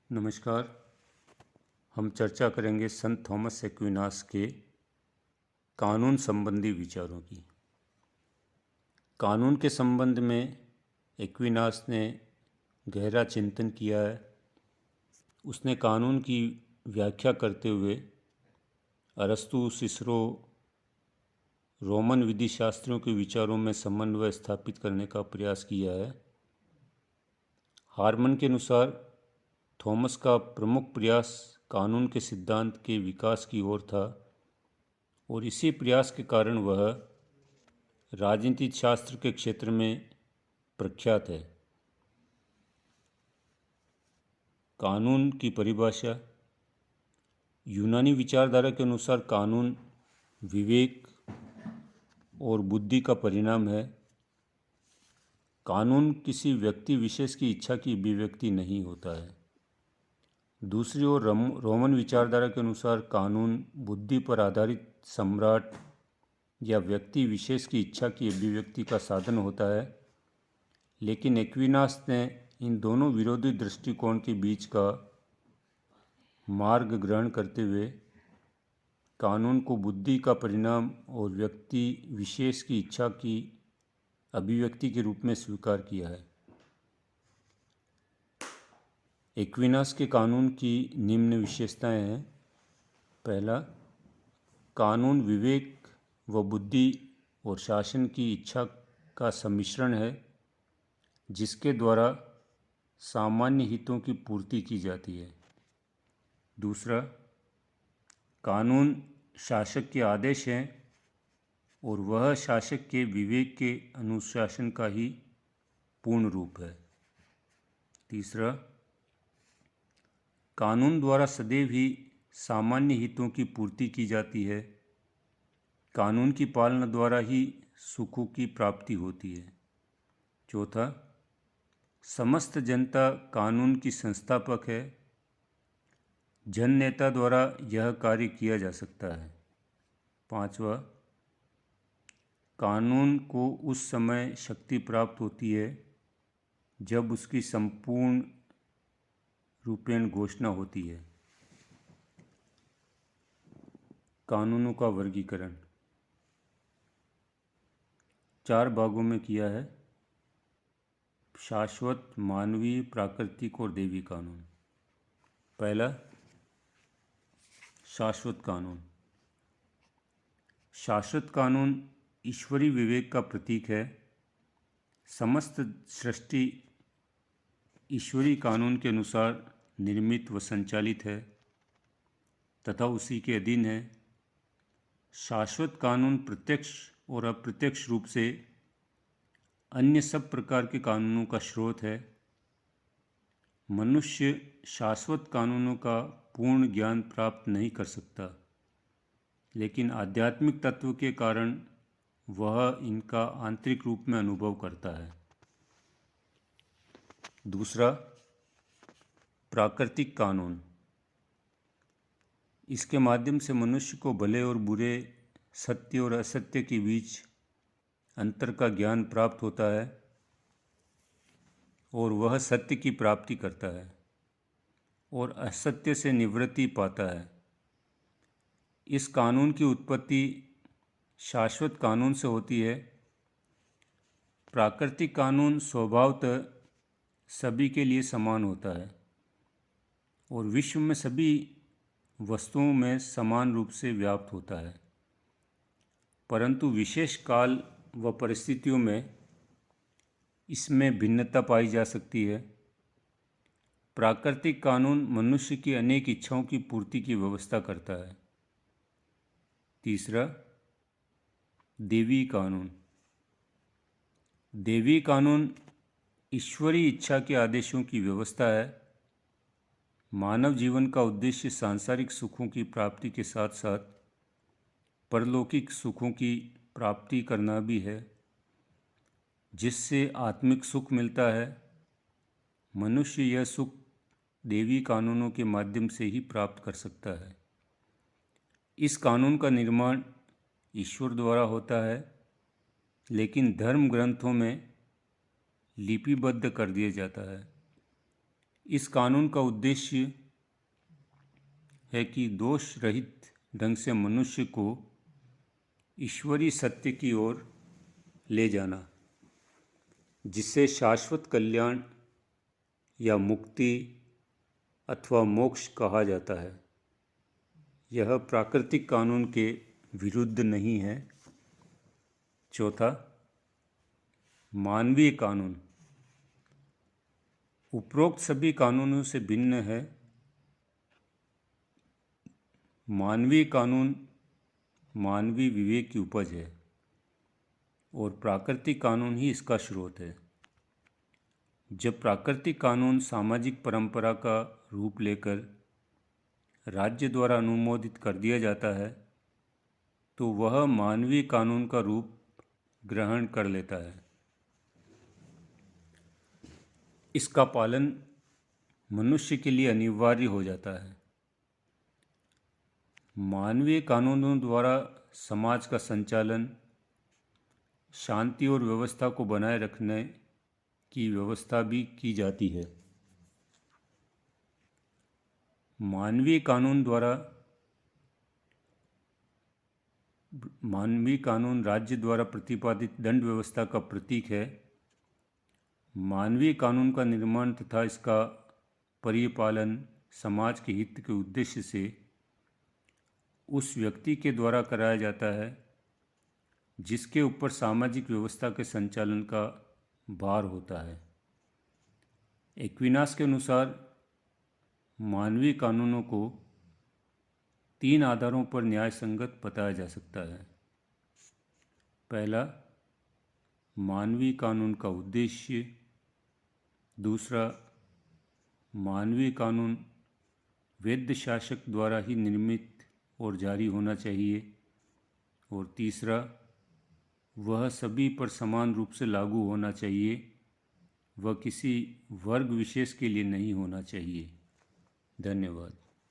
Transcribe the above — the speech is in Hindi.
नमस्कार। हम चर्चा करेंगे संत थॉमस एक्विनास के कानून संबंधी विचारों की। कानून के संबंध में एक्विनास ने गहरा चिंतन किया है। उसने कानून की व्याख्या करते हुए अरस्तु, सिसरो, रोमन विधि शास्त्रियों के विचारों में समन्वय स्थापित करने का प्रयास किया है। हार्मन के अनुसार थॉमस का प्रमुख प्रयास कानून के सिद्धांत के विकास की ओर था और इसी प्रयास के कारण वह राजनीति शास्त्र के क्षेत्र में प्रख्यात है। कानून की परिभाषा। यूनानी विचारधारा के अनुसार कानून विवेक और बुद्धि का परिणाम है। कानून किसी व्यक्ति विशेष की इच्छा की अभिव्यक्ति नहीं होता है। दूसरी ओर रोमन विचारधारा के अनुसार कानून बुद्धि पर आधारित सम्राट या व्यक्ति विशेष की इच्छा की अभिव्यक्ति का साधन होता है। लेकिन एक्विनास ने इन दोनों विरोधी दृष्टिकोण के बीच का मार्ग ग्रहण करते हुए कानून को बुद्धि का परिणाम और व्यक्ति विशेष की इच्छा की अभिव्यक्ति के रूप में स्वीकार किया है। एक्विनास के कानून की निम्न विशेषताएं हैं। पहला, कानून विवेक व बुद्धि और शासन की इच्छा का सम्मिश्रण है जिसके द्वारा सामान्य हितों की पूर्ति की जाती है। दूसरा, कानून शासक के आदेश हैं और वह शासक के विवेक के अनुशासन का ही पूर्ण रूप है। तीसरा, कानून द्वारा सदैव ही सामान्य हितों की पूर्ति की जाती है। कानून की पालना द्वारा ही सुखों की प्राप्ति होती है। चौथा, समस्त जनता कानून की संस्थापक है। जन नेता द्वारा यह कार्य किया जा सकता है। पांचवा, कानून को उस समय शक्ति प्राप्त होती है जब उसकी संपूर्ण रूपेण घोषणा होती है। कानूनों का वर्गीकरण 4 भागों में किया है। शाश्वत, मानवीय, प्राकृतिक और दैवी कानून। पहला, शाश्वत कानून। शाश्वत कानून ईश्वरीय विवेक का प्रतीक है। समस्त सृष्टि ईश्वरीय कानून के अनुसार निर्मित व संचालित है तथा उसी के अधीन है। शाश्वत कानून प्रत्यक्ष और अप्रत्यक्ष रूप से अन्य सब प्रकार के कानूनों का स्रोत है। मनुष्य शाश्वत कानूनों का पूर्ण ज्ञान प्राप्त नहीं कर सकता, लेकिन आध्यात्मिक तत्व के कारण वह इनका आंतरिक रूप में अनुभव करता है। दूसरा, प्राकृतिक कानून। इसके माध्यम से मनुष्य को भले और बुरे, सत्य और असत्य के बीच अंतर का ज्ञान प्राप्त होता है और वह सत्य की प्राप्ति करता है और असत्य से निवृत्ति पाता है। इस कानून की उत्पत्ति शाश्वत कानून से होती है। प्राकृतिक कानून स्वभावतः सभी के लिए समान होता है और विश्व में सभी वस्तुओं में समान रूप से व्याप्त होता है, परंतु विशेष काल व परिस्थितियों में इसमें भिन्नता पाई जा सकती है। प्राकृतिक कानून मनुष्य की अनेक इच्छाओं की पूर्ति की व्यवस्था करता है। तीसरा, दैवी कानून। दैवी कानून ईश्वरीय इच्छा के आदेशों की व्यवस्था है। मानव जीवन का उद्देश्य सांसारिक सुखों की प्राप्ति के साथ साथ परलौकिक सुखों की प्राप्ति करना भी है, जिससे आत्मिक सुख मिलता है। मनुष्य यह सुख दैवी कानूनों के माध्यम से ही प्राप्त कर सकता है। इस कानून का निर्माण ईश्वर द्वारा होता है, लेकिन धर्म ग्रंथों में लिपिबद्ध कर दिया जाता है। इस कानून का उद्देश्य है कि दोष रहित ढंग से मनुष्य को ईश्वरीय सत्य की ओर ले जाना, जिससे शाश्वत कल्याण या मुक्ति अथवा मोक्ष कहा जाता है। यह प्राकृतिक कानून के विरुद्ध नहीं है। चौथा, मानवीय कानून उपरोक्त सभी कानूनों से भिन्न है। मानवीय कानून मानवीय विवेक की उपज है और प्राकृतिक कानून ही इसका स्रोत है। जब प्राकृतिक कानून सामाजिक परंपरा का रूप लेकर राज्य द्वारा अनुमोदित कर दिया जाता है तो वह मानवीय कानून का रूप ग्रहण कर लेता है। इसका पालन मनुष्य के लिए अनिवार्य हो जाता है। मानवीय कानूनों द्वारा समाज का संचालन, शांति और व्यवस्था को बनाए रखने की व्यवस्था भी की जाती है। मानवीय कानून राज्य द्वारा प्रतिपादित दंड व्यवस्था का प्रतीक है। मानवीय कानून का निर्माण तथा इसका परिपालन समाज के हित के उद्देश्य से उस व्यक्ति के द्वारा कराया जाता है जिसके ऊपर सामाजिक व्यवस्था के संचालन का भार होता है। एक्विनास के अनुसार मानवीय कानूनों को 3 आधारों पर न्याय संगत बताया जा सकता है। पहला, मानवीय कानून का उद्देश्य। दूसरा, मानवीय कानून वैध शासक द्वारा ही निर्मित और जारी होना चाहिए। और तीसरा, वह सभी पर समान रूप से लागू होना चाहिए, वह किसी वर्ग विशेष के लिए नहीं होना चाहिए। धन्यवाद।